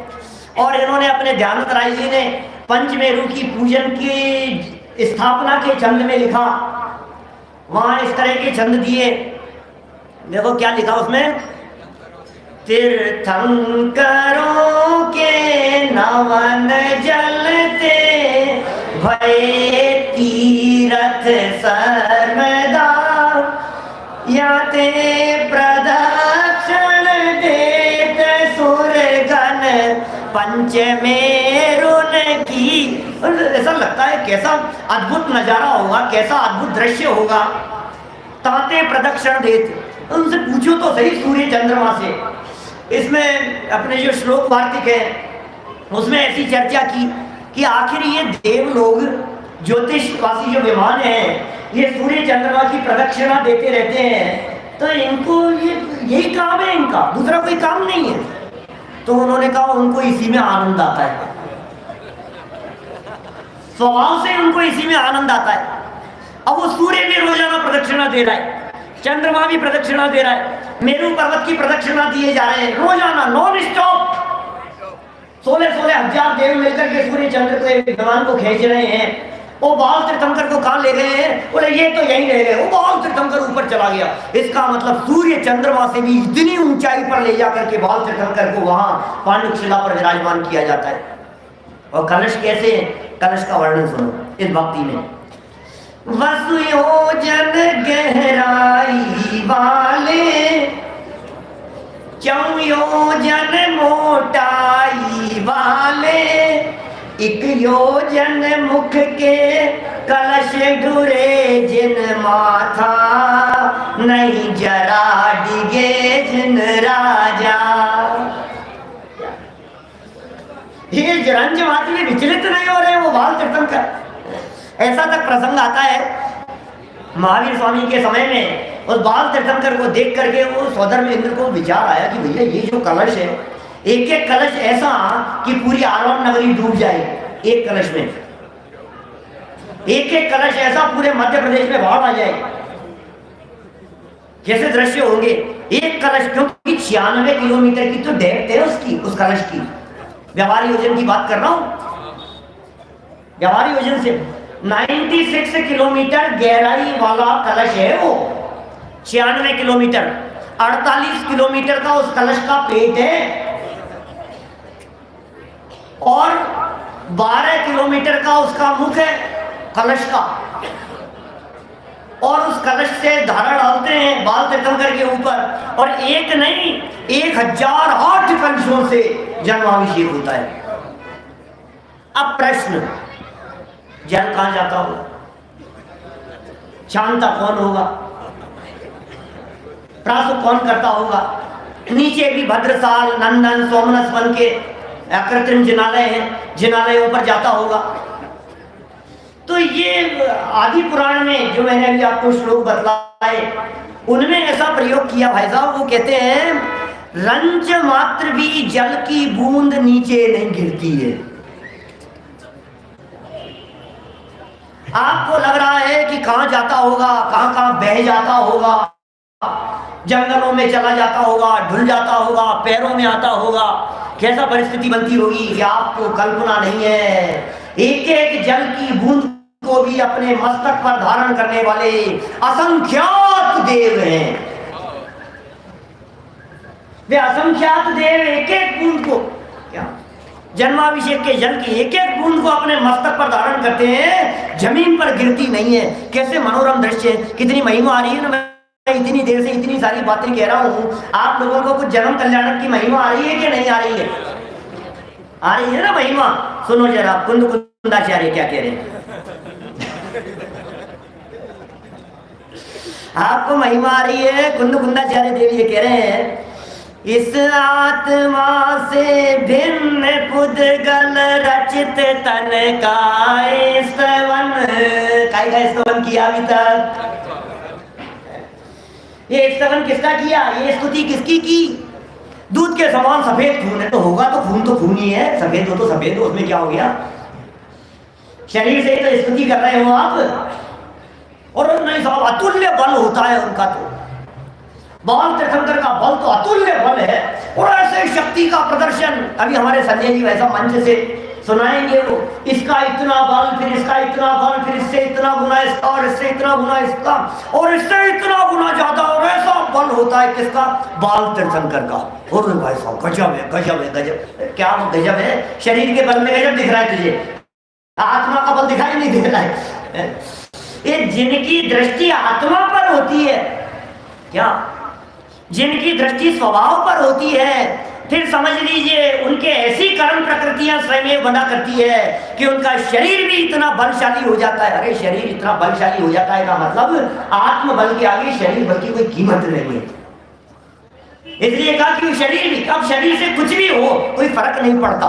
और इन्होंने अपने ध्यानत राय जी ने पंचमेरु की पूजन की स्थापना के छंद में लिखा, वहां इस तरह के छंद दिए। देखो क्या लिखा उसमें, तीर्थंकरों के नवन जलते भये तीरथ सर्वदा, याते प्रदक्षिण देत सुरगण पंचमेरुन की। ऐसा लगता है कैसा अद्भुत नजारा होगा, कैसा अद्भुत दृश्य होगा। ताते प्रदक्षिण देत, उनसे पूछो तो सही सूर्य चंद्रमा से। इसमें अपने जो श्लोक वार्तिक है उसमें ऐसी चर्चा की कि आखिर ये देव लोग ज्योतिषवासी जो विमान हैं, ये सूर्य चंद्रमा की प्रदक्षिणा देते रहते हैं, तो इनको यही काम है, इनका दूसरा कोई काम नहीं है। तो उन्होंने कहा उनको इसी में आनंद आता है, स्वभाव से उनको इसी में आनंद आता है। अब वो सूर्य भी रोजाना प्रदक्षिणा दे रहा है, चंद्रमा भी प्रदक्षिणा दे रहा है, मेरु पर्वत की प्रदक्षिणा दिए जा रहे हैं रोजाना नॉन स्टॉप। 16,000 देव मिलकर के सूर्य चंद्र के विमान को खींच रहे हैं। वो बाल तीर्थंकर को कहाँ ले गए हैं, बोले ये तो यहीं रह गए, वो बाल तीर्थंकर ऊपर चला गया। इसका मतलब सूर्य चंद्रमा से भी इतनी ऊंचाई पर ले जाकर के बाल तीर्थंकर को वहां पांडुक शिला पर विराजमान किया जाता है। और कलश कैसे, कलश का वर्णन सुनो इस भक्ति में। वसुयोजन गहराई वाले, चौयोजन मोटाई वाले, 1 योजन मुख के कलश गुरे जिन माथा, नहीं जरा डिगे जिन राजा। ये रंज मात्र में विचलित नहीं हो रहे वो बाल तीर्थंकर। ऐसा तक प्रसंग आता है महावीर स्वामी के समय में, उस बाल तीर्थंकर को देख करके वो सौदर में इंद्र को विचार आया कि भैया ये जो कलश है, एक एक कलश ऐसा कि पूरी आरोन नगरी डूब जाए एक कलश में, एक एक कलश ऐसा पूरे मध्य प्रदेश में बाढ़ आ जाए, कैसे दृश्य होंगे। एक कलश, क्योंकि 96 किलोमीटर की तो डेप्थ है उसकी, उस कलश की। व्यवहार योजन की बात कर रहा हूं, व्यवहार योजन से 96 किलोमीटर गहराई वाला कलश है वो, 96 किलोमीटर। 48 किलोमीटर का उस कलश का पेट है और 12 किलोमीटर का उसका मुख है कलश का, और उस कलश से धारा डालते हैं बाल तीर्थंकर के ऊपर, और एक नहीं 1008 कलशों से जन्माभिषेक होता है। अब प्रश्न, जल कहां जाता होगा, छानता कौन होगा, प्रासुक कौन करता होगा, नीचे भी भद्रसाल नंदन सोमनस वन के कृत्रिम जिनालय हैं, जिनालयों पर जाता होगा। तो ये आदि पुराण में जो मैंने अभी आपको श्लोक बतलाए उनमें ऐसा प्रयोग किया भाई साहब। वो कहते हैं रंज मात्र भी जल की बूंद नीचे नहीं गिरती है। आपको लग रहा है कि कहां जाता होगा, कहां कहां बह जाता होगा, जंगलों में चला जाता होगा, ढुल जाता होगा, पैरों में आता होगा, कैसा परिस्थिति बनती होगी कि आपको कल्पना नहीं है। एक एक जल की बूंद को भी अपने मस्तक पर धारण करने वाले असंख्यात देव हैं। वे असंख्यात देव एक एक बूंद को, क्या जन्माभिषेक के जल की एक एक बूंद को अपने मस्तक पर धारण करते हैं, जमीन पर गिरती नहीं है। कैसे मनोरम दृश्य, कितनी महिमा आ रही है ना। मैं इतनी देर से इतनी सारी बातें कह रहा हूं, आप लोगों को कुछ जन्म कल्याणक की महिमा आ रही है कि नहीं आ रही है? आ रही है ना महिमा। सुनो जरा कुंद कुंदाचार्य क्या कह रहे हैं। आपको महिमा आ रही है। कुंद कुंदाचार्य देव ये कह रहे हैं, इस आत्मा से भिन्न पुद्गल रचित तन का स्तवन, काय का स्तवन किया अभी तक? ये स्तवन किसका किया, ये स्तुति किसकी की? दूध के समान सफेद खून है, तो होगा तो खून ही है, सफेद हो तो सफेद हो, उसमें क्या हो गया? शरीर से तो स्तुति कर रहे हो आप। और नहीं साहब अतुल्य बल होता है उनका, तो बाल तीर्थंकर का बल तो अतुल्य बल है। और ऐसे शक्ति का प्रदर्शन अभी हमारे संजय जी वैसा मंच से सुनाएंगे। वो इसका इतना बल, फिर इसका इतना बल, फिर इससे इतना गुना इसका, और इससे इतना गुना इसका, और इससे इतना गुना ज्यादा, और ऐसा बल होता है किसका? बाल तीर्थंकर का। और भाई साहब गजब है, गजब है, गजब। क्या गजब है? शरीर के बल में गजब दिख रहा है तुझे, आत्मा का बल दिखाई नहीं दे रहा है। ये जिनकी दृष्टि आत्मा पर होती है, क्या जिनकी दृष्टि स्वभाव पर होती है, फिर समझ लीजिए उनके ऐसी कर्म प्रकृतियां स्वयं बना करती है कि उनका शरीर भी इतना बलशाली हो जाता है। अरे शरीर इतना बलशाली हो जाता है का मतलब आत्म बल के आगे शरीर बल की कोई कीमत नहीं है। इसलिए कहा कि शरीर भी, अब शरीर से कुछ भी हो कोई फर्क नहीं पड़ता।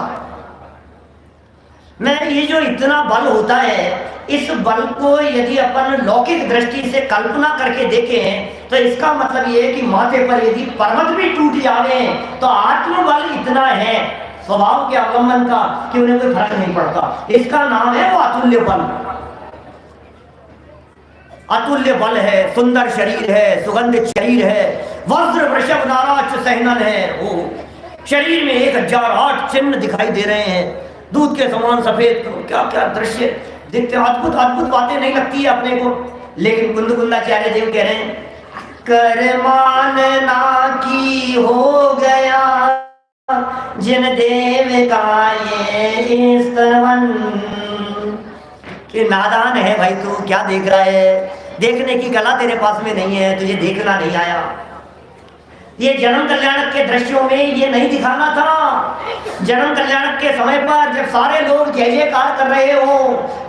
मैं ये जो इतना बल होता है, इस बल को यदि अपन लौकिक दृष्टि से कल्पना करके देखें तो इसका मतलब ये है कि माथे पर यदि पर्वत भी टूट जावे तो आत्मबल इतना है स्वभाव के अवलंबन का कि उन्हें कोई फर्क नहीं पड़ता। इसका नाम है वो अतुल्य बल। अतुल्य बल है, सुंदर शरीर है, सुगंधित शरीर है, वज्र वृषभ नाराज सहनन है। वो शरीर में 1008 चिन्ह दिखाई दे रहे हैं, दूध के समान सफेद। क्या क्या दृश्य दिखते, अद्भुत अद्भुत बातें नहीं लगती है अपने को। लेकिन कुंद कुंदाचार्य देव कह रहे हैं कर मानना की हो गया जिन देव का ये स्तवन। कि नादान है भाई तू, क्या देख रहा है? देखने की कला तेरे पास में नहीं है, तुझे देखना नहीं आया। ये जन्म कल्याणक के दृश्यों में ये नहीं दिखाना था। जन्म कल्याणक के समय पर जब सारे लोग जय जयकार कर रहे हो,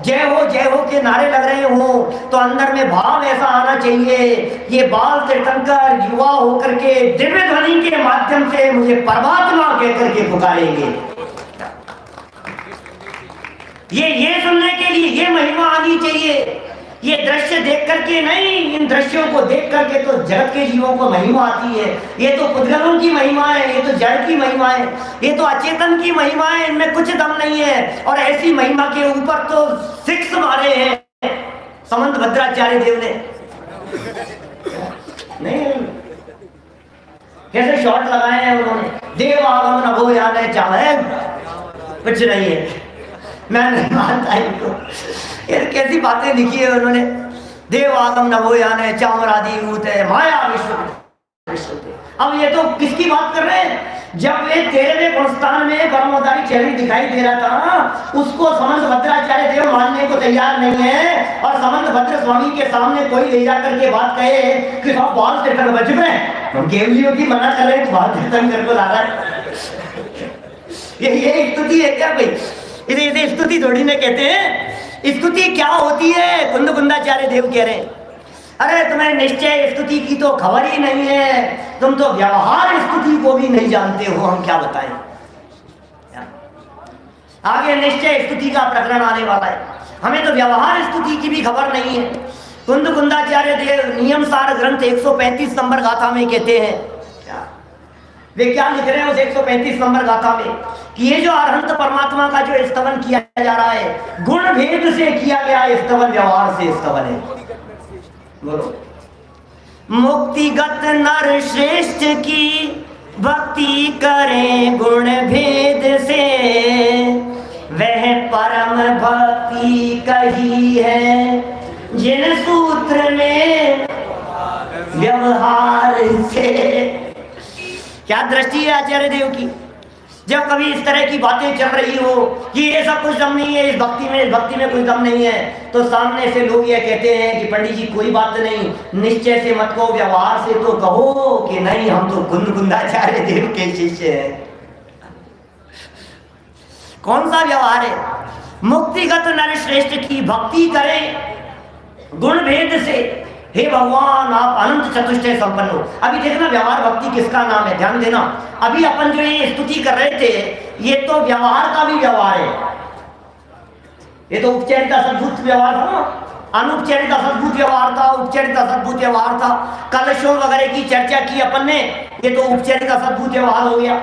जय हो के नारे लग रहे हो, तो अंदर में भाव ऐसा आना चाहिए, ये बाल तीर्थंकर युवा होकर के दिव्य ध्वनि के माध्यम से मुझे परमात्मा कहकर के पुकारेंगे। ये सुनने के लिए ये महिमा आनी चाहिए। ये दृश्य देख करके नहीं, इन दृश्यों को देख करके तो जगत के जीवों को महिमा आती है। ये तो पुद्गलों की महिमा है, ये तो जड़ की महिमा है, ये तो अचेतन की महिमा है, इनमें कुछ दम नहीं है। और ऐसी महिमा के ऊपर तो 6 मारे हैं समंत भद्राचार्य देव ने। नहीं कैसे शॉट लगाए हैं उन्होंने, देव आगमन अभो यान चाहे कुछ नहीं है। मैं नहीं मानता इनको, यार कैसी बातें लिखी है उन्होंने। देव आगम नभो यान चामरादि ऊत है माया विश्व अब ये तो किसकी बात कर रहे हैं? जब वे 13वें गुणस्थान में परमोदारी चेहरे दिखाई दे रहा था, उसको समंत भद्राचार्य देव मानने को तैयार नहीं है, और समंत भद्र स्वामी के सामने कोई ले जाकर के बात कहे कि हम बाल तीर्थन बच गए, हम केवलियों की मना कर रहे हैं, बाल तीर्थन करके ला रहा है। ये स्तुति है क्या भाई? इसे स्तुति थोड़ी ना कहते हैं। स्तुति क्या होती है? कुंद कुंदाचार्य देव कह रहे हैं, अरे तुम्हें निश्चय स्तुति की तो खबर ही नहीं है, तुम तो व्यवहार स्तुति को भी नहीं जानते हो, हम क्या बताएं। आगे निश्चय स्तुति का प्रकरण आने वाला है, हमें तो व्यवहार स्तुति की भी खबर नहीं है। कुंद कुंदाचार्य देव नियम सार ग्रंथ 135 नंबर गाथा में कहते हैं, वे क्या लिख रहे हैं उस 135 नंबर गाथा में, कि ये जो अरहंत परमात्मा का जो स्तवन किया जा रहा है, गुण भेद से किया गया स्तवन, व्यवहार से स्तवन है। बोलो, मुक्तिगत नर श्रेष्ठ की भक्ति करें गुण भेद से, वह परम भक्ति कही है जिन सूत्र में व्यवहार से। क्या दृष्टि है आचार्य देव की? जब कभी इस तरह की बातें चल रही हो कि ये सब कुछ दम नहीं है इस भक्ति में कोई दम नहीं है, तो सामने से लोग ये कहते हैं कि पंडित जी कोई बात नहीं, निश्चय से मत कहो, व्यवहार से तो कहो कि नहीं हम तो कुंद कुंदाचार्य देव के शिष्य हैं। कौन सा व्यवहार है? मुक्तिगत नर श्रेष्ठ की भक्ति करें गुण भेद से, हे भगवान आप अनंत चतुष्टय संपन्न हो। अभी देखना व्यवहार भक्ति किसका नाम है, ध्यान देना। अभी अपन जो ये स्तुति कर रहे थे, ये तो व्यवहार का भी व्यवहार है। ये तो उपचारिता सद्भूत व्यवहार था ना, अनुपचारिता सद्भूत व्यवहार था, उपचारिता सद्भूत व्यवहार था। कलशों वगैरह की चर्चा की अपन ने, ये तो उपचारिता सद्भूत व्यवहार हो गया।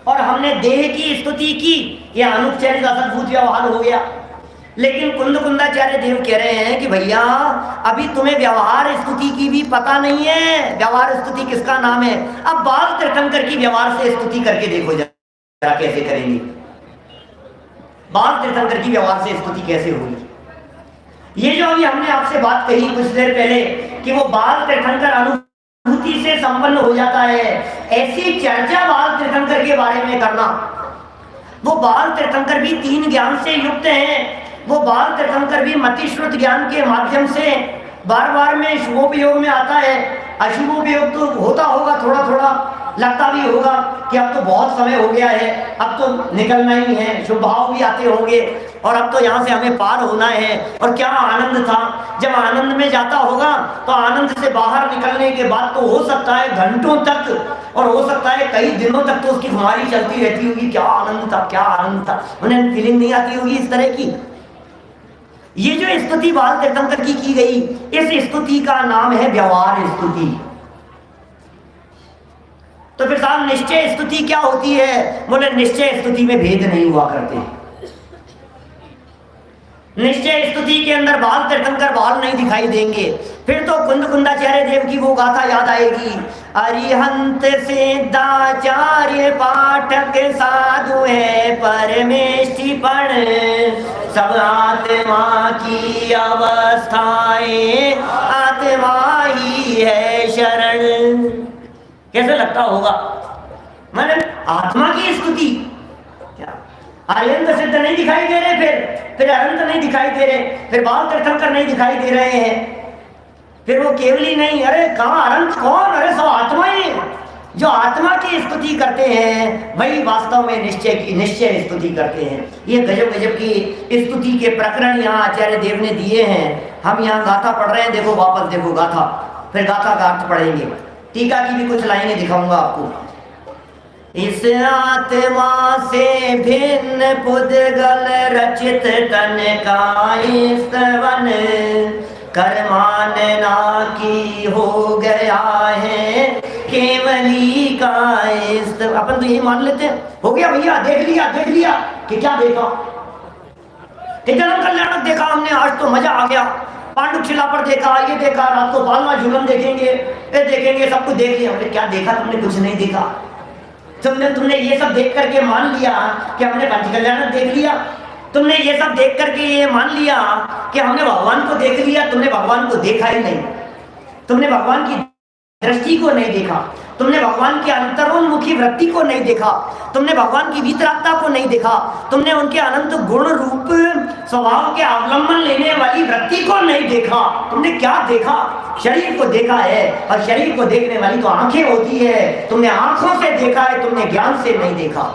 और हमने देह की स्तुति की, यह अनुपचारिता सद्भूत व्यवहार हो गया। लेकिन कुंद कुंदाचार्य देव कह रहे हैं कि भैया अभी तुम्हें व्यवहार स्तुति की भी पता नहीं है, व्यवहार स्तुति किसका नाम है। अब बाल तीर्थंकर की व्यवहार से स्तुति करके देखो जरा कैसे करेंगे। बाल तीर्थंकर की व्यवहार से स्तुति कैसे होगी? ये जो अभी हमने आपसे बात कही कुछ देर पहले कि वो बाल तीर्थंकर अनुभूति से संपन्न हो जाता है, ऐसी चर्चा बाल तीर्थंकर के बारे में करना। वो बाल तीर्थंकर भी 3 ज्ञान से युक्त हैं। वो बाल तीर्थंकर भी मतिश्रुत ज्ञान के माध्यम से बार बार में शुभोपयोग में आता है। अशुभोपयोग तो होता होगा, थोड़ा थोड़ा लगता भी होगा कि अब तो बहुत समय हो गया है, अब तो निकलना ही है, शुभ भाव भी आते होंगे और अब तो यहाँ से हमें पार होना है। और क्या आनंद था, जब आनंद में जाता होगा तो आनंद से बाहर निकलने के बाद तो हो सकता है घंटों तक और हो सकता है कई दिनों तक तो उसकी खुमारी चलती रहती होगी, क्या आनंद था, क्या आनंद था, उन्हें फीलिंग नहीं आती होगी इस तरह की। ये जो स्तुति बाल तीर्थंकर की गई, इस स्तुति का नाम है व्यवहार स्तुति। तो फिर साहब निश्चय स्तुति क्या होती है? बोले निश्चय स्तुति में भेद नहीं हुआ करते। निश्चय स्तुति के अंदर बाल तीर्थंकर बाल नहीं दिखाई देंगे। फिर तो कुंद कुंदाचार्य देव की वो गाथा याद आएगी, अरिहंत सिद्धाचार्य पाठक साधु है परमेष्ठिपण, सब आत्मा की अवस्थाएं आत्मा ही है शरण। कैसे लगता होगा? मैंने आत्मा की स्तुति, क्या अरिहंत सिद्ध नहीं दिखाई दे रहे, फिर अनंत नहीं दिखाई दे रहे, फिर बाल तीर्थंकर नहीं दिखाई दे रहे हैं, फिर वो केवली नहीं, अरे कहाँ अनंत कौन? अरे सब आत्मा ही। जो आत्मा की स्तुति करते हैं वही वास्तव में निश्चय स्तुति करते हैं। ये गजब गजब की स्तुति के प्रकरण यहाँ आचार्य देव ने दिए हैं। हम यहाँ गाथा पढ़ रहे हैं, देखो वापस देखो गाथा, फिर गाथा का अर्थ पढ़ेंगे। टीका की भी कुछ लाइनें दिखाऊंगा आपको। इस आत्मा से भिन्न पुद्गल रचित तन का स्तवन, कर्मानना की हो गया है केवली का स्तवन। अपन तो यही मान लेते हैं, हो गया भैया, देख लिया कि क्या देखा, कि जन्म कल्याणक देखा हमने, आज तो मजा आ गया। पांडुशिला पर देखा, ये देखा, रात को पालना झूलन देखेंगे, ये देखेंगे, सब कुछ देख लिया। हमने क्या देखा? तुमने कुछ नहीं देखा। तुमने ये सब देख करके मान लिया कि हमने पंच कल्याणक देख लिया। तुमने ये सब देख करके ये मान लिया कि हमने भगवान को देख लिया। तुमने भगवान को देखा ही नहीं। तुमने भगवान की दृष्टि को नहीं देखा, तुमने भगवान की अंतरोन्मुखी वृत्ति को नहीं देखा, तुमने भगवान की वीतरागता को नहीं देखा, तुमने उनके अनंत गुण रूप स्वभाव के अवलंबन लेने वाली वृत्ति को नहीं देखा। तुमने क्या देखा? शरीर को देखा है, और शरीर को देखने वाली तो आंखें होती है। तुमने आंखों से देखा है, तुमने ज्ञान से नहीं देखा।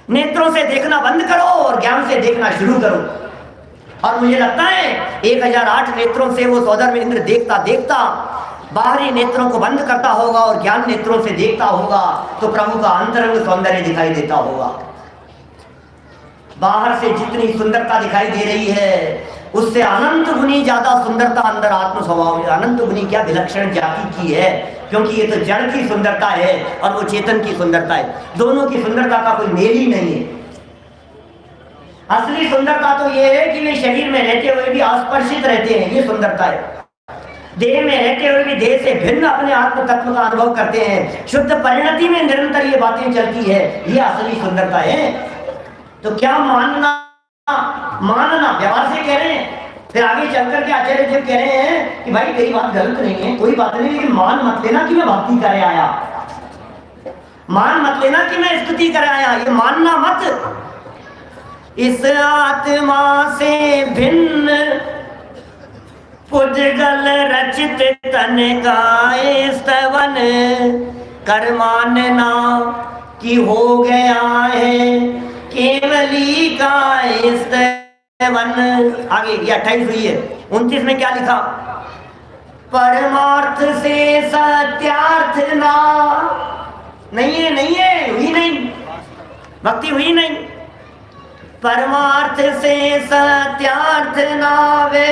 नेत्रों से देखना बंद करो और ज्ञान से देखना शुरू करो। और मुझे लगता है 1008 नेत्रों से वो सौदर में इंद्र देखता देखता बाहरी नेत्रों को बंद करता होगा और ज्ञान नेत्रों से देखता होगा, तो प्रभु का अंतरंग सौंदर्य दिखाई देता होगा। बाहर से जितनी सुंदरता दिखाई दे रही है, उससे अनंत गुनी ज्यादा सुंदरता अंदर आत्म स्वभाव में, अनंत गुनी क्या विलक्षण जाति की है, क्योंकि ये तो जड़ की सुंदरता है और वो चेतन की सुंदरता है। दोनों की सुंदरता का कोई मेल ही नहीं है। असली सुंदरता तो ये है कि वे शरीर में रहते हुए भी अस्पर्शित रहते हैं, ये सुंदरता है। देह में रहते हुए भी देह से भिन्न अपने आत्म तत्व का अनुभव करते हैं, शुद्ध परिणति में निरंतर ये बातें चलती है, ये असली सुंदरता है। तो क्या मानना व्यवहार से कह रहे हैं, फिर आगे चलकर के आचार्य देव कह रहे हैं कि भाई तेरी बात गलत नहीं है, कोई बात नहीं, लेकिन मान मत लेना कि मैं भक्ति करे आया, मान मत लेना कि मैं स्तुति करे आया, ये मानना मत। इस आत्मा से भिन्न पुद्गल रचित तन का स्तवन कर मानना कि हो गया है केवली का स्तवन। आगे ये 28 हुई है, 29 में क्या लिखा? परमार्थ से सत्यार्थ ना, नहीं है, हुई नहीं, भक्ति हुई नहीं। परमार्थ से सत्यार्थ ना वे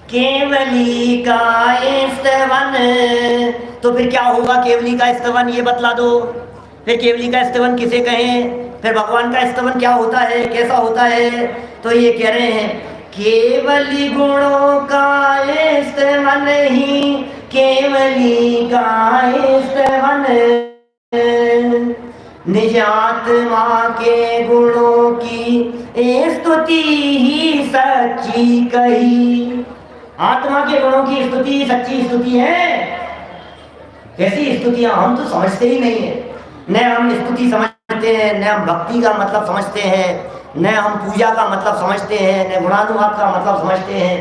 केवली का स्तवन। तो फिर क्या होगा केवली का स्तवन, ये बतला दो। फिर केवली का स्तवन किसे कहें? फिर भगवान का स्तवन क्या होता है, कैसा होता है? तो ये कह रहे हैं केवली गुणों का स्तवन ही केवली का स्तवन, निज आत्मा के गुणों की स्तुति ही सच्ची कही। आत्मा के गुणों की स्तुति सच्ची स्तुति है। कैसी स्तुतियां? हम तो समझते ही नहीं है, न हम स्तुति समझते हैं, न हम भक्ति का मतलब समझते हैं, न हम पूजा का मतलब समझते हैं, न गुणानुवाद का मतलब समझते हैं।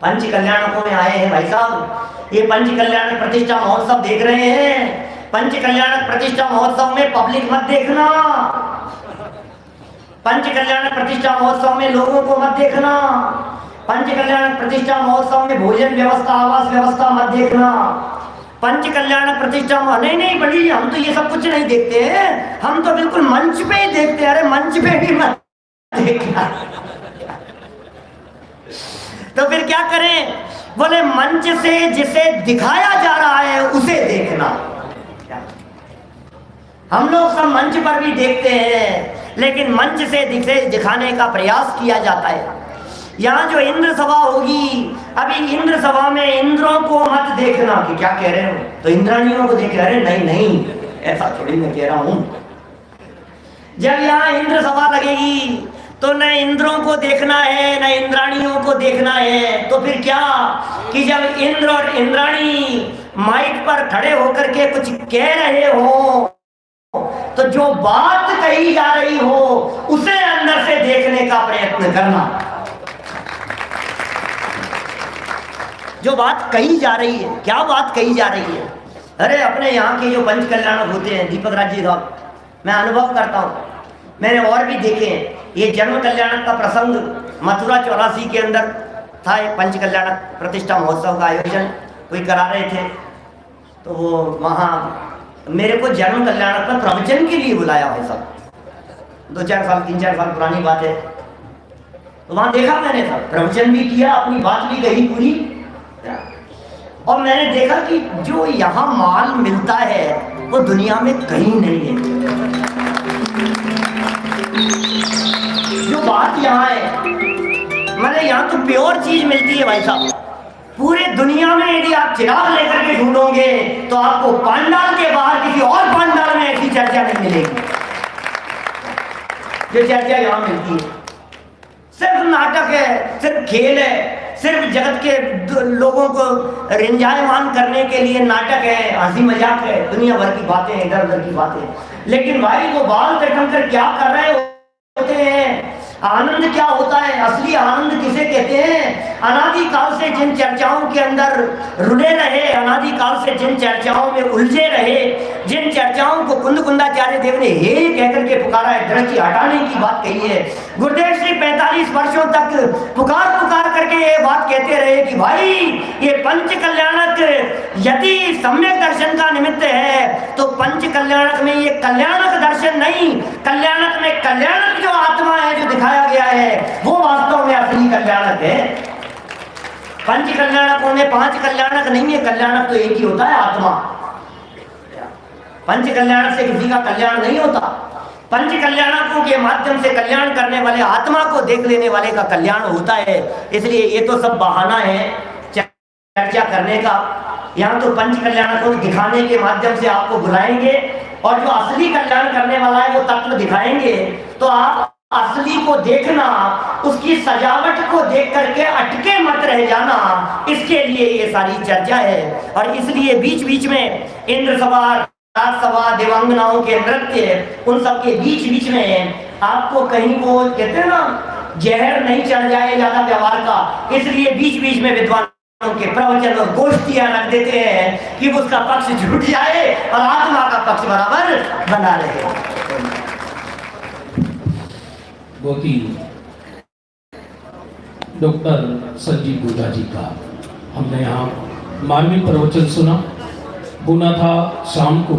पंच कल्याणकों में आए हैं भाई साहब, ये पंच कल्याण प्रतिष्ठा महोत्सव देख रहे हैं। पंच कल्याण प्रतिष्ठा महोत्सव में पब्लिक मत देखना, पंच कल्याण प्रतिष्ठा महोत्सव में लोगों को मत देखना, पंच कल्याण प्रतिष्ठा महोत्सव में भोजन व्यवस्था, आवास व्यवस्था मत देखना। पंच कल्याण प्रतिष्ठा नहीं बड़ी, हम तो ये सब कुछ नहीं देखते हैं, हम तो बिल्कुल मंच पे ही देखते हैं। अरे मंच पे भी मत देखना। तो फिर क्या करें? बोले मंच से जिसे दिखाया जा रहा है उसे देखना। हम लोग सब मंच पर भी देखते हैं, लेकिन मंच से दिखाने का प्रयास किया जाता है। यहाँ जो इंद्र सभा होगी, अभी इंद्र सभा में इंद्रों को मत देखना कि क्या कह रहे हो, तो इंद्राणियों को देख रहे, नहीं, ऐसा थोड़ी मैं कह रहा हूं। जब यहाँ इंद्र सभा लगेगी तो न इंद्रों को देखना है न इंद्राणियों को देखना है। तो फिर क्या कि जब इंद्र और इंद्राणी माइक पर खड़े होकर के कुछ कह रहे हो, तो जो बात कही जा रही हो उसे अंदर से देखने का प्रयत्न करना। जो बात कही जा रही है, क्या बात कही जा रही है? अरे अपने यहाँ के जो पंच कल्याणक होते हैं, दीपक राज जी साहब, मैं अनुभव करता हूँ, मैंने और भी देखे हैं। ये जन्म कल्याणक का प्रसंग मथुरा 84 के अंदर था। ये पंच कल्याणक प्रतिष्ठा महोत्सव का आयोजन कोई करा रहे थे, तो वो वहाँ मेरे को जन्म कल्याणक पर प्रवचन के लिए बुलाया भाई साहब। 2-4 साल 3-4 साल पुरानी बात है। तो वहाँ देखा मैंने, सब प्रवचन भी किया, अपनी बात भी कही पूरी, और मैंने देखा कि जो यहाँ माल मिलता है वो दुनिया में कहीं नहीं है। जो बात यहाँ है, मैंने यहाँ तो प्योर चीज मिलती है भाई साहब। पूरे दुनिया में यदि आप चिराग लेकर के ढूंढोगे तो आपको पांडाल के बाहर किसी और पांडाल में ऐसी चर्चा नहीं मिलेगी जो चर्चा यहाँ मिलती है। सिर्फ नाटक है, सिर्फ खेल है, सिर्फ जगत के लोगों को रिंजायमान करने के लिए नाटक है, हंसी मजाक है, दुनिया भर की बातें, इधर उधर की बातें। लेकिन भाई वो बाल कटकर क्या कर रहे होते हैं, आनंद क्या होता है, असली आनंद किसे कहते हैं? अनादि काल से जिन चर्चाओं के अंदर रुले रहे, अनादि काल से जिन चर्चाओं में उलझे रहे, जिन चर्चाओं को कुंद कुंदाचार्य देव ने हे कहकर के पुकारा है, दृष्टि हटाने की बात कही है। गुरुदेव श्री 45 वर्षों तक पुकार पुकार करके ये बात कहते रहे कि भाई ये पंच कल्याणक यदि सम्यक दर्शन का निमित्त है तो पंच कल्याणक में ये कल्याणक दर्शन नहीं, कल्याणक में कल्याणक जो आत्मा है जो दिखाया गया है वो वास्तव में असली कल्याणक है। पंच कल्याणकों में 5 कल्याणक नहीं है, कल्याणक तो एक ही होता है, आत्मा। पंच कल्याणक से किसी का कल्याण नहीं होता, पंच कल्याणकों के माध्यम से कल्याण करने वाले आत्मा को देख लेने वाले का कल्याण होता है। इसलिए ये तो सब बहाना है चर्चा करने का। यहाँ तो पंच कल्याणकों को दिखाने के माध्यम से आपको बुलाएंगे और जो असली कल्याण करने वाला है वो तत्व दिखाएंगे, तो आप असली को देखना, उसकी सजावट को देख करके अटके मत रह जाना, इसके लिए ये सारी चर्चा है। और इसलिए बीच बीच में इंद्र सभा, राजसभा, देवांगनाओं के नृत्य, उन सब के बीच बीच में आपको कहीं वो कहते हैं ना जहर नहीं चढ़ जाए ज्यादा व्यवहार का, इसलिए बीच बीच में विद्वानों के प्रवचन और गोष्ठियां रख देते हैं कि उसका पक्ष झूठ जाए और आत्मा का पक्ष बराबर बना रहे। वकील डॉक्टर संजीव गुदा जी का हमने यहाँ मार्मिक प्रवचन सुना। पुना था शाम को